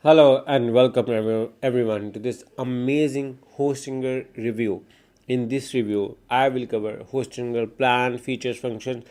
Hello and welcome everyone to this amazing Hostinger review. In this review, I will cover Hostinger plan, features, functions.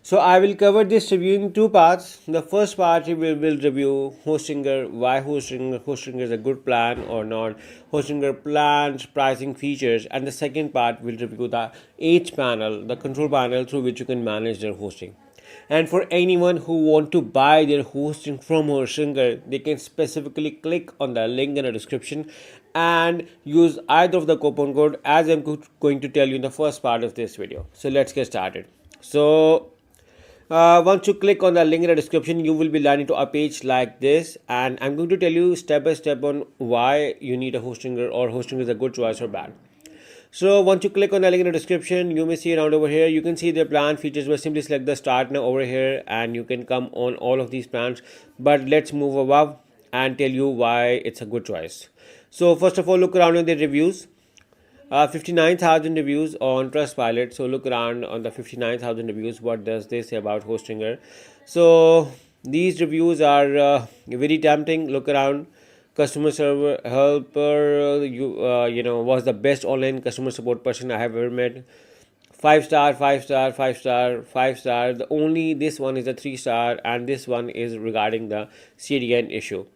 So I will cover this review in two parts. The first part we will review Hostinger, why Hostinger is a good plan or not, Hostinger plans, pricing, features, and the second part will review the H panel, the control panel through which you can manage their hosting. And for anyone who want to buy their hosting from Hostinger, they can specifically click on the link in the description and use either of the coupon code as I'm going to tell you in the first part of this video. So let's get started. So once you click on the link in the description, you will be landing to a page like this, and I'm going to tell you step by step on why you need a Hostinger or Hostinger is a good choice or bad. So once you click on the link in the description, you may see around over here, you can see the plan features, but simply select the start now over here and you can come on all of these plans. But let's move above and tell you why it's a good choice. So first of all, look around on the reviews. 59,000 reviews on Trustpilot. So look around on the 59,000 reviews. What does they say about Hostinger? So these reviews are very tempting. Look around. Customer server helper, was the best online customer support person I have ever met. 5 star, 5 star, 5 star, 5 star. The only this one is a 3 star, and this one is regarding the CDN issue.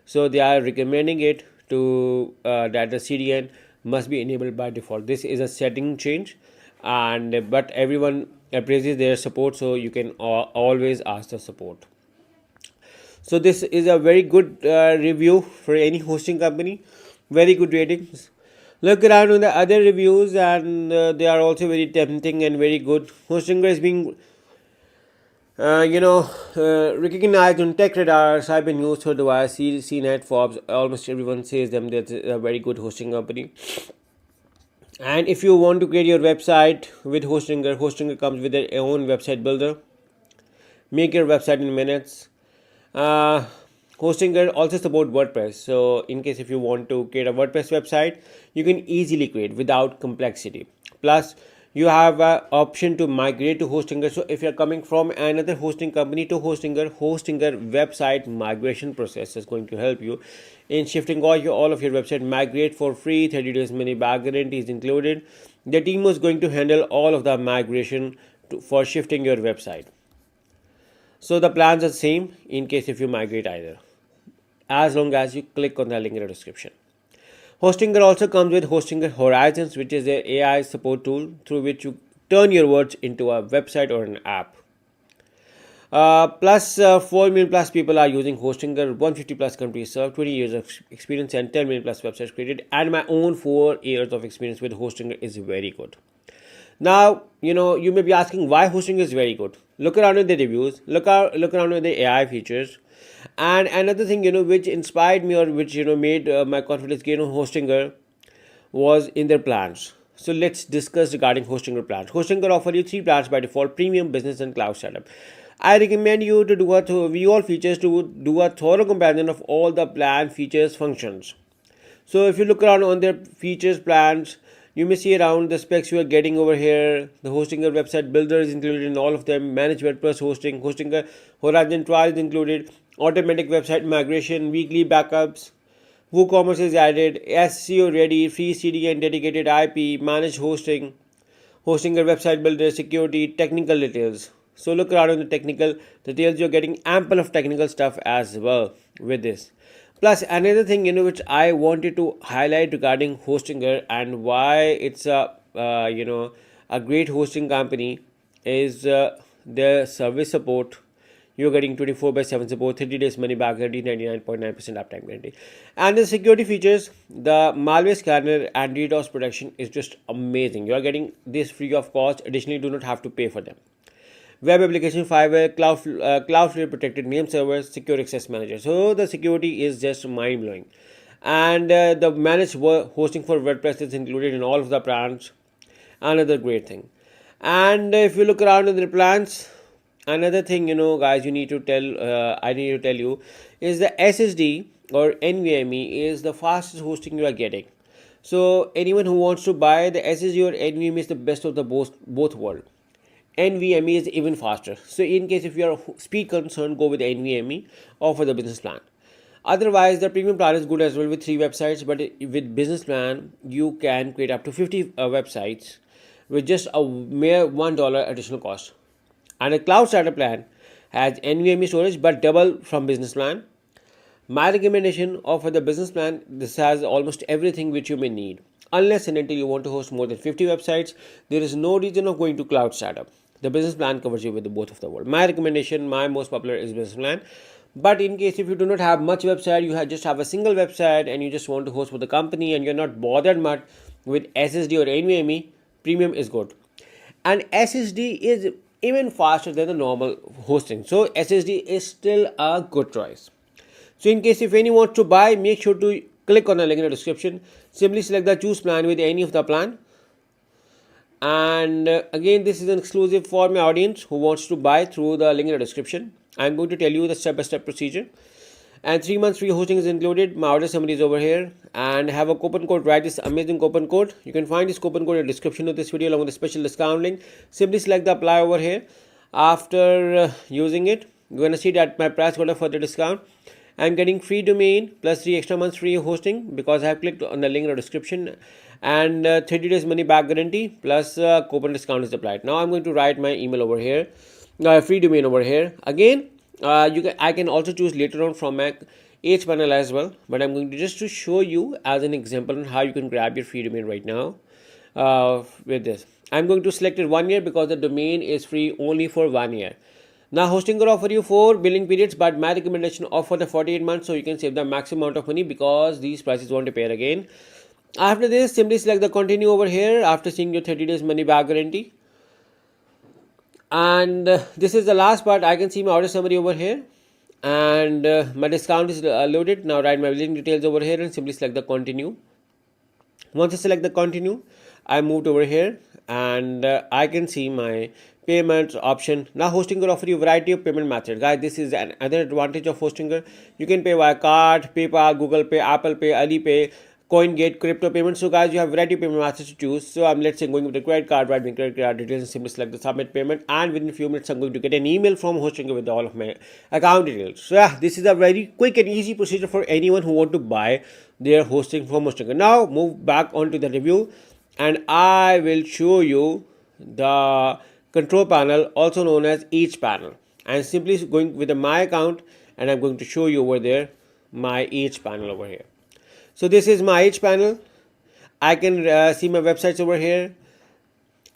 So they are recommending it to that the CDN must be enabled by default. This is a setting change, and but everyone appraises their support, so you can always ask the support. So this is a very good review for any hosting company. Very good ratings. Look around on the other reviews, and they are also very tempting and very good. Hostinger is being recognized on TechRadar, Cyber News, Forbes, CNET, Forbes. Almost everyone says them that it's a very good hosting company. And if you want to create your website with Hostinger, Hostinger comes with their own website builder. Make your website in minutes. Hostinger also support WordPress. So in case if you want to create a WordPress website, you can easily create without complexity. Plus, you have an option to migrate to Hostinger. So if you're coming from another hosting company to Hostinger website migration process is going to help you in shifting all of your website. Migrate for free, 30 days money back guarantee is included. The team was going to handle all of the migration for shifting your website. So the plans are same in case if you migrate either, as long as you click on the link in the description. Hostinger also comes with Hostinger Horizons, which is an AI support tool through which you turn your words into a website or an app. 4 million plus people are using Hostinger, 150 plus countries served, 20 years of experience, and 10 million plus websites created. And my own 4 years of experience with Hostinger is very good. Now, you may be asking why Hostinger is very good. Look around at the reviews, look around at the AI features. And another thing, which inspired me or which, made my confidence gain on Hostinger was in their plans. So let's discuss regarding Hostinger plans. Hostinger offers you 3 plans by default: premium, business, and cloud setup. I recommend you to view all features to do a thorough comparison of all the plan features functions. So if you look around on their features plans, you may see around the specs you are getting over here. The Hostinger website builder is included in all of them. Managed WordPress hosting, Hostinger Horizon trial is included. Automatic website migration, weekly backups. WooCommerce is added. SEO ready, free CDN, dedicated IP, managed hosting. Hostinger website builder, security, technical details. So look around on the technical details. You're getting ample of technical stuff as well with this. Plus, another thing which I wanted to highlight regarding Hostinger and why it's a great hosting company is their service support. You're getting 24/7 support, 30 days money back guarantee, 99.9% uptime guarantee, and the security features, the malware scanner and DDoS protection is just amazing. You are getting this free of cost. Additionally, do not have to pay for them. Web application firewall, Cloudflare protected name servers, secure access manager. So the security is just mind blowing, and the managed hosting for WordPress is included in all of the plans. Another great thing. And if you look around in the plans, another thing guys, I need to tell you is the SSD or NVMe is the fastest hosting you are getting. So anyone who wants to buy the SSD or NVMe is the best of the both world. NVMe is even faster. So in case if you are speed concerned, go with NVMe or for the business plan. Otherwise, the premium plan is good as well with 3 websites, but with business plan, you can create up to 50 websites with just a mere $1 additional cost. And a cloud starter plan has NVMe storage but double from business plan. My recommendation of the business plan, this has almost everything which you may need. Unless and until you want to host more than 50 websites, there is no reason of going to cloud startup. The business plan covers you with the both of the world. My recommendation, my most popular is business plan. But in case if you do not have much website, you just have a single website and you just want to host for the company and you're not bothered much with SSD or NVMe, premium is good. And SSD is even faster than the normal hosting. So SSD is still a good choice. So in case if anyone wants to buy, make sure to click on the link in the description. Simply select the choose plan with any of the plan. And again, this is an exclusive for my audience who wants to buy through the link in the description. I'm going to tell you the step-by-step procedure. And 3 months free hosting is included. My order summary is over here. And have a coupon code. Write this amazing coupon code. You can find this coupon code in the description of this video along with the special discount link. Simply select the apply over here. After using it, you're going to see that my price got a further discount. I'm getting free domain plus 3 extra months free hosting because I have clicked on the link in the description, and 30 days money back guarantee plus coupon discount is applied. Now I'm going to write my email over here, free domain over here. Again, I can also choose later on from my panel as well, but I'm going to just to show you as an example on how you can grab your free domain right now. With this, I'm going to select it 1 year because the domain is free only for 1 year. Now hosting will offer you 4 billing periods, but my recommendation offer the 48 months, so you can save the maximum amount of money because these prices won't appear again. After this, simply select the continue over here after seeing your 30 days money back guarantee. And this is the last part. I can see my order summary over here, and my discount is loaded. Now write my billing details over here and simply select the continue. Once I select the continue, I moved over here and I can see my payment option. Now Hostinger offer you a variety of payment methods. Guys, this is another advantage of Hostinger. You can pay via card, PayPal, Google Pay, Apple Pay, Alipay, CoinGate, crypto payments. So guys, you have a variety of payment methods to choose. So I'm let's say going with the credit card, right? My credit card details and simply select the submit payment, and within a few minutes I'm going to get an email from Hostinger with all of my account details. So yeah, this is a very quick and easy procedure for anyone who want to buy their hosting from Hostinger. Now move back onto the review, and I will show you the control panel, also known as each panel. And simply going with my account, and I'm going to show you over there my each panel over here. So this is my each panel. I can see my websites over here.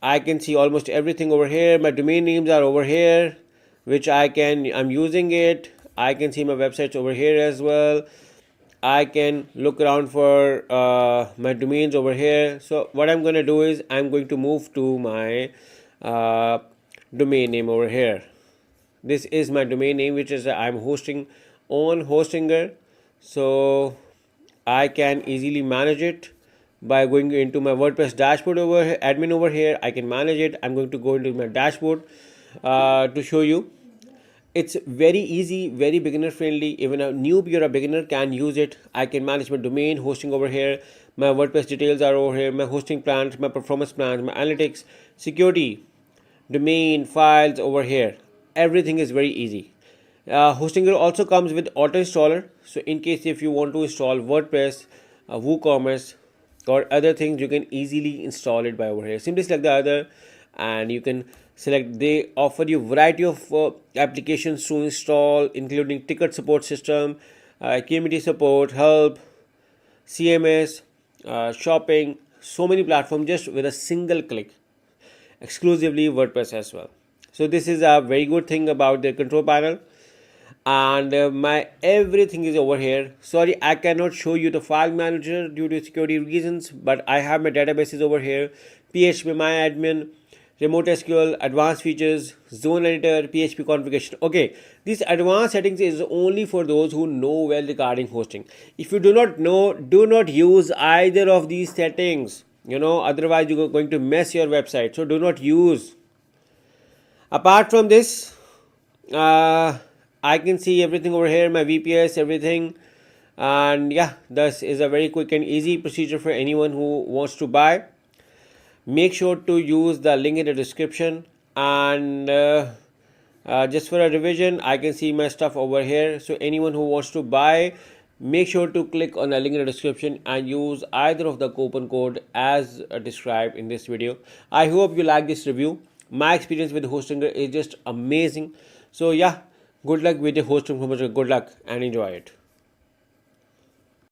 I can see almost everything over here. My domain names are over here, which I'm using it. I can see my websites over here as well. I can look around for my domains over here. So what I'm going to do is I'm going to move to my domain name over here. This is my domain name, which is I'm hosting on Hostinger. So I can easily manage it by going into my WordPress dashboard over here, admin over here. I can manage it. I'm going to go into my dashboard to show you. It's very easy, very beginner friendly. Even a newbie or a beginner can use it. I can manage my domain hosting over here. My WordPress details are over here. My hosting plans, my performance plans, my analytics, security, domain, files over here. Everything is very easy. Hostinger also comes with auto installer. So in case if you want to install WordPress, WooCommerce or other things, you can easily install it by over here. Simply select the other and you can select. They offer you variety of applications to install, including ticket support system, community support, help, CMS, shopping, so many platforms just with a single click. Exclusively WordPress as well. So this is a very good thing about the control panel. And my everything is over here. Sorry, I cannot show you the file manager due to security reasons, but I have my databases over here. PHPMyAdmin, remote SQL, advanced features, zone editor, PHP configuration. Okay, these advanced settings is only for those who know well regarding hosting. If you do not know, do not use either of these settings. Otherwise you're going to mess your website. So do not use. Apart from this, I can see everything over here, my VPS, everything. And yeah, this is a very quick and easy procedure for anyone who wants to buy. Make sure to use the link in the description. And just for a revision, I can see my stuff over here. So anyone who wants to buy Make sure to click on the link in the description and use either of the coupon code as described in this video. I hope you like this review. My experience with Hostinger is just amazing. So yeah, good luck with your hosting. Good luck and enjoy it.